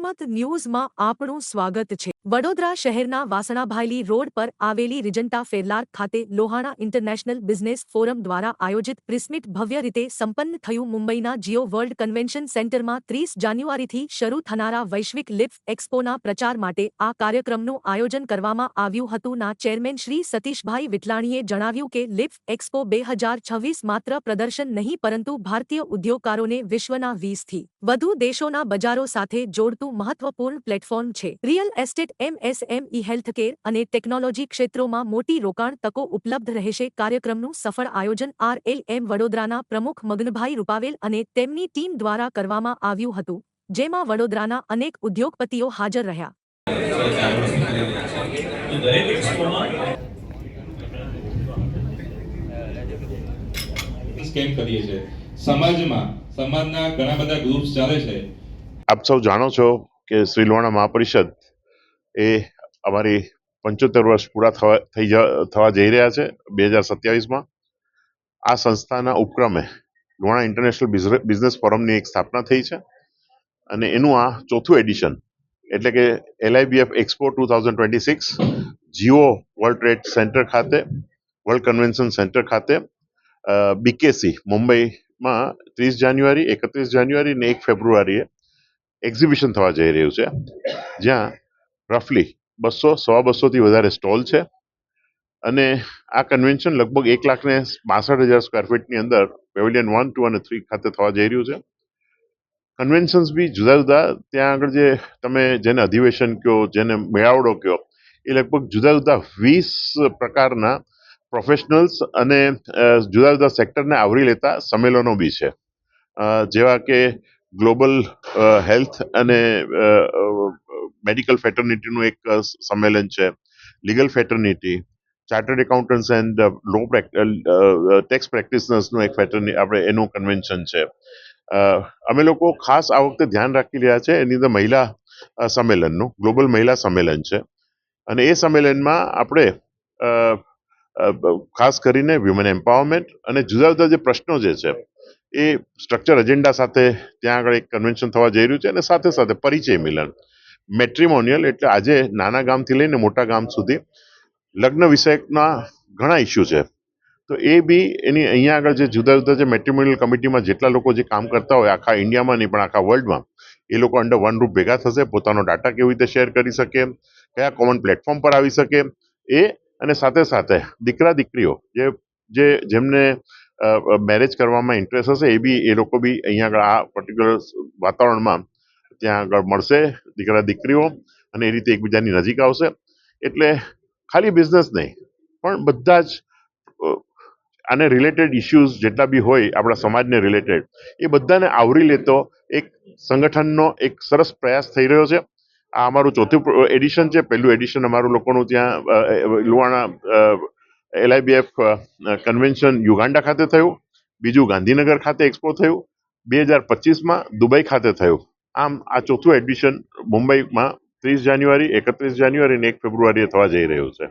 જનમત ન્યૂઝમાં આપનું સ્વાગત છે। વડોદરા શહેરના વાસણાભાયલી રોડ પર આવેલી રિજન્ટા ફેરલાર ખાતે લોહાણા ઇન્ટરનેશનલ બિઝનેસ ફોરમ દ્વારા આયોજિત પ્રેસમીટ ભવ્ય રીતે સંપન્ન થયું। મુંબઈના જીઓ વર્લ્ડ કન્વેન્શન સેન્ટરમાં 30 જાન્યુઆરીથી શરૂ થનારા વૈશ્વિક લિફ એક્સપોના પ્રચાર માટે આ કાર્યક્રમનું આયોજન કરવામાં આવ્યું હતું। ના ચેરમેન શ્રી સતીશભાઈ વિટલાણીએ જણાવ્યું કે લિફ એક્સપો 2026 માત્ર પ્રદર્શન નહીં પરંતુ ભારતીય ઉદ્યોગકારોને વિશ્વના 20થી વધુ દેશોના બજારો સાથે જોડતું મહત્વપૂર્ણ પ્લેટફોર્મ છે। રિયલ એસ્ટેટ, એમએસએમઈ, હેલ્થકેર અને ટેકનોલોજી ક્ષેત્રોમાં મોટી રોકાણ તકો ઉપલબ્ધ રહેશે। કાર્યક્રમનું સફળ આયોજન આરએલએમ વડોદરાના પ્રમુખ મગનભાઈ રૂપાવેલ અને તેમની ટીમ દ્વારા કરવામાં આવ્યું હતું, જેમાં વડોદરાના અનેક ઉદ્યોગપતિઓ હાજર રહ્યા। સમાજના ઘણા બધા ગ્રુપ્સ ચાલે છે। આપ સૌ જાણો છો કે શ્રી લોહાણા મહાપરિષદ એ અમારી 75 વર્ષ પૂરા થવા જઈ રહ્યા છે 2027માં। આ સંસ્થાના ઉપક્રમે લોહાણા ઇન્ટરનેશનલ બિઝનેસ ફોરમની એક સ્થાપના થઈ છે અને એનું આ ચોથું એડિશન એટલે કે LIBF expo 2026 Jio world trade centre ખાતે, વર્લ્ડ કન્વેન્શન સેન્ટર ખાતે BKC મુંબઈમાં 30 જાન્યુઆરી, 31 જાન્યુઆરી અને 1 ફેબ્રુઆરીએ એક્ઝિબિશન થવા જઈ રહ્યું છે, જ્યાં રફલી 200 થી વધારે સ્ટોલ છે અને આ કન્વેન્શન લગભગ 1,62,000 સ્ક્વેર ફીટની અંદર પેવેલિયન 1, 2 અને 3 ખાતે થવા જઈ રહ્યું છે। કન્વેન્શન્સ બી જુદા જુદા, ત્યાં આગળ જે તમે જેને અધિવેશન કહો, જેને મેળાવડો કહો, એ લગભગ જુદા જુદા 20 પ્રકારના પ્રોફેશનલ્સ અને જુદા જુદા સેક્ટરને આવરી લેતા સંમેલનો બી છે, જેવા કે ગ્લોબલ હેલ્થ અને મેડિકલ ફેટર્નિટીનું એક સંમેલન છે, legal fraternity, chartered accountants and law tax પ્રેક્ટિશનર્સનું એક આપણે એનું કન્વેન્શન છે। અમે લોકો ખાસ આ વખતે ધ્યાન રાખી રહ્યા છે એની અંદર મહિલા સંમેલનનું, ગ્લોબલ મહિલા સંમેલન છે અને એ સંમેલનમાં આપણે ખાસ કરીને વ્યુમન એમ્પાવરમેન્ટ અને જુદા જુદા જે પ્રશ્નો જે છે એ સ્ટ્રક્ચર એજન્ડા સાથે ત્યાં આગળ એક કન્વેન્શન થવા જઈ રહ્યું છે અને સાથે સાથે પરિચય મિલન, મેટ્રિમોનિયલ એટલે આજે નાના ગામથી લઈને મોટા ગામ સુધી લગ્ન વિષયકના ઘણા ઇસ્યુ છે, તો એ બી એની અહીંયા આગળ જે જુદા જુદા જે મેટ્રિમોનિયલ કમિટીમાં જેટલા લોકો જે કામ કરતા હોય આખા ઇન્ડિયામાં નહીં પણ આખા વર્લ્ડમાં, એ લોકો અંડર વન રૂપ ભેગા થશે, પોતાનો ડાટા કેવી રીતે શેર કરી શકે, કયા કોમન પ્લેટફોર્મ પર આવી શકે એ, અને સાથે સાથે દીકરા દીકરીઓ જેમને મેરેજ કરવામાં ઇન્ટરેસ્ટ હશે એ બી, એ લોકો બી અહીંયા આગળ આ પર્ટિક્યુલર વાતાવરણમાં ત્યાં આગળ મળશે, દીકરા દીકરીઓ, અને એ રીતે એકબીજાની નજીક આવશે। એટલે ખાલી બિઝનેસ નહીં પણ બધા જ આને રિલેટેડ ઇસ્યુઝ જેટલા બી હોય આપણા સમાજને રિલેટેડ, એ બધાને આવરી લેતો એક સંગઠનનો એક સરસ પ્રયાસ થઈ રહ્યો છે। આ અમારું ચોથું એડિશન છે। પહેલું એડિશન અમારું લોકોનું ત્યાં લોહાણા LIBF કન્વેન્શન યુગાન્ડા ખાતે થયું, બીજું ગાંધીનગર ખાતે એક્સપો થયું, 2025માં દુબઈ ખાતે થયું। આમ આ ચોથું એડિશન મુંબઈમાં 30 જાન્યુઆરી, 31 જાન્યુઆરી અને 1 ફેબ્રુઆરીએ થવા જઈ રહ્યું છે।